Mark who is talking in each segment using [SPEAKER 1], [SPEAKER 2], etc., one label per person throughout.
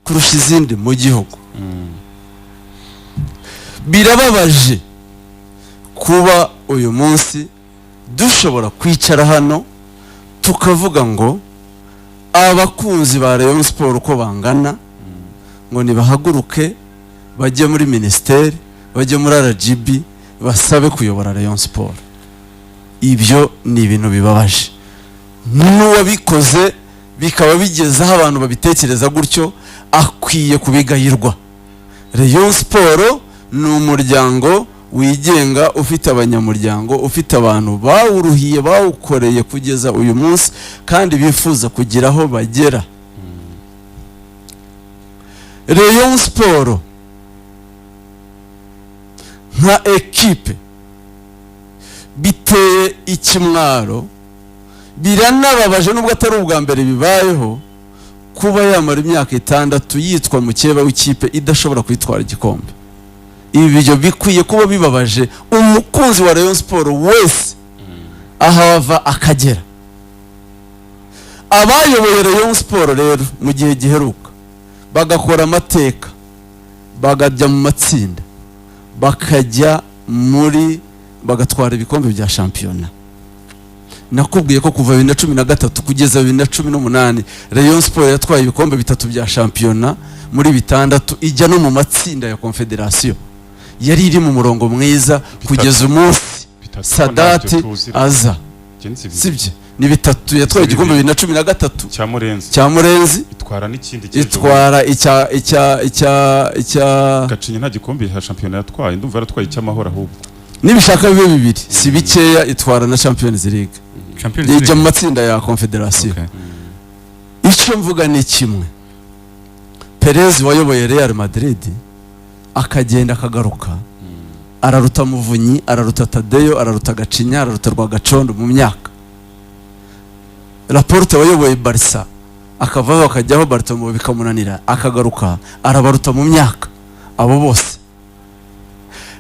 [SPEAKER 1] kurusha izindi mu gihugu. Birababaje kuba uyu munsi dushobora kwicara hano tukavuga ngo abakunzi ba Rayon Sport uko bangana ngo nibahaguruke bajye muri ministeri, bajye muri RGB, basabe kuyobora Rayon Sport. Ibyo ni ibintu bibabaje, n'uwabikoze bikaba bigezaho abantu babitekereza gutyo akwiye kubigayirwa. Rayon Sport ni umuryango wigenga ufite abanyamuryango, ufite abantu bawuruhiye bawukoreye kugeza uyu munsi kandi bifuza kugira aho bagera. Rayon Sport nka ekipe biteye ikimwaro, biranababaje nubwo atari ubwa mbere bibayeho, kuba yamara imyaka 6 yitwa mukeba w'ikipe idashobora kwitwara igikombe. Ibi byo bikwiye kuba bibabaje umukunzi wa Rayon Sport wese ahava akagera. Abayoboye Rayon Sport rero mu gihe giheruka bagakora amateka, bagajya mu matsinda, bakajya muri bagatwara ibikombe bya shampiyona. Nakubwiye ko kuva 2013 kugeza 2018 Rayon Sport yatwaye ibikombe 3 bya shampiyona muri 6 ijya no mu matsinda ya Confederation. Yari iri mu murongo mwiza kugeza umunsi Sadati aza. Sibye ni 3 yatwaye igikombe 2013 cya Murenzi
[SPEAKER 2] itwara n'ikindi
[SPEAKER 1] itwara
[SPEAKER 2] Gacinya nta gikombe cya shampiyona yatwaye, ndumva yaratwaye icy'amahoro ahubwo
[SPEAKER 1] nibishaka bibe bibiri si bikeya, itwara na Champions League, ijya mu matsinda ya Confederation. Icyo mvuga ni kimwe, Perez wayoboye Real Madrid akagenda akagaruka, araruta Muvunyi, araruta Tadeyo, araruta Gacinya, araruta Rwagacondo mu myaka. Laporte wayoboye Barca akavaho akajyaho Bartomeu bikamunanira, akagaruka arabaruta mu myaka. Abo bose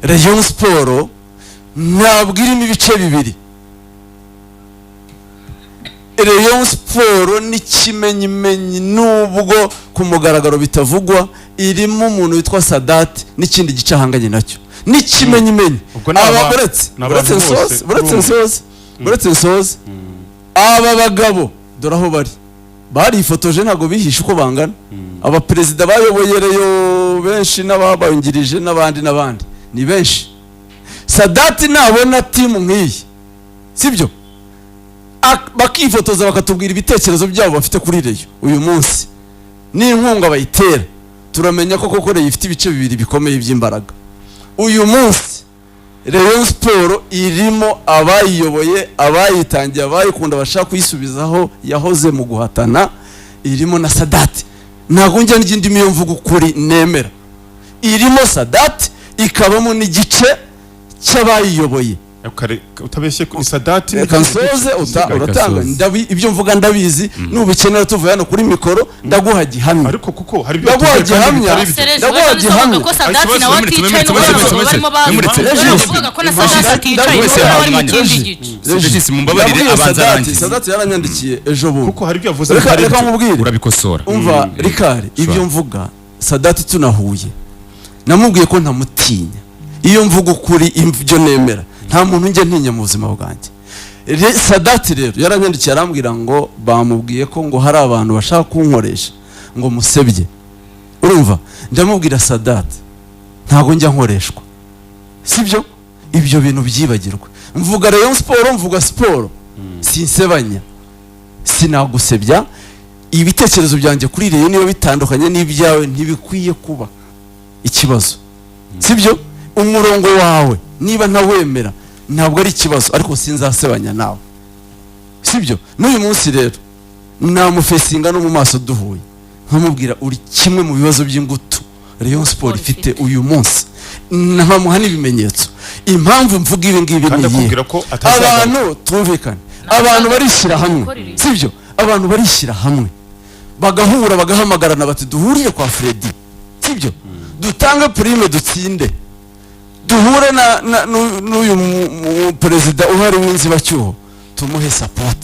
[SPEAKER 1] Rayon Sport ntabwo irimo ibice bibiri. Rayon Sport ni kimenyimenyi, nubwo ku mugaragaro bitavugwa, irimo umuntu witwa Sadati n'ikindi gice ahanganye nacyo, ni kimenyimenyi. Buretse nsoze aba bagabo dore aho bari ifotoje, ntago bihisha uko bangana. Aba perezida bayoboye Rayon benshi n'ababangirije n'abandi ni benshi. Sadati nabona timu nk'iyi, sibyo, bakifotoza bakatubwira ibitekerezo byabo bafite kuri Rayon uyu munsi n'inkunga bayitera, turamenya ko koko Rayon ifite ibice bibiri bikomeye by'imbaraga. Uyu munsi Rayon Sport irimo abayiyoboye, abayitangiye, abayikunda bashaka kuyisubizaho yahoze mu guhatana, irimo na Sadati. Ntago njya n'indi miyo mvuga ukuri nemera, irimo Sadati ikabamo n'igice cy'abayiyoboye.
[SPEAKER 2] Utabeshye kuri Sadati
[SPEAKER 1] kansoze uratanga ibyo mvuga ndabizi, nubikenera tuvuye hano kuri mikoro ndaguha gihamya.
[SPEAKER 2] Ariko kuko hari ibyo
[SPEAKER 1] ndaguha gihamya
[SPEAKER 3] ko Sadati nawe aticaye n'ubarimo bavuga ko na Sadati aticaye n'abari mu kindi gice.
[SPEAKER 1] Mumbabarire abanza arangiza. Sadati yaranyandikiye ejo bundi
[SPEAKER 2] kuko hari ibyo yavuze
[SPEAKER 1] reka mubwire
[SPEAKER 4] urabikosora.
[SPEAKER 1] Umva Rikari, ibyo mvuga Sadati tunahuye namubwiye ko ntamutinya, iyo mvuga ukuri ibyo nemera nta muntu nje ntinya mu buzima bwanjye. Sadati rero yaranyandikiye arambwira ngo bamubwiye ko ngo hari abantu bashaka kunkoresha ngo musebye. Urumva, ndamubwira Sadati ntago njya nkoreshwa, sibyo, ibyo bintu byibagirwa. Mvuga Rayon Sport, mvuga sport, sinsebanya, sinagusebya. Ibitekerezo byanjye kuri Rayon niyo bitandukanye n'ibyawe, ntibikwiye kuba ikibazo, sibyo. Umurongo wawe niba ntawemera ntabwo ari ikibazo, ariko sinzasebanya nawe, sibyo. N'uyu munsi rero namufesinga no mu maso duhuye nkamubwira uri kimwe mu bibazo by'ingutu Rayon Sport ifite uyu munsi, nkamuha n'ibimenyetso. Impamvu mvuga ibi ngibi ni abantu tumvikane, abantu barishyira hamwe, sibyo, abantu barishyira hamwe bagahura bagahamagarana bati duhurire kwa Freddy, sibyo, dutange prime dutsinde, duhure n'uyu perezida uhari w'inzibacyuho tumuhe support.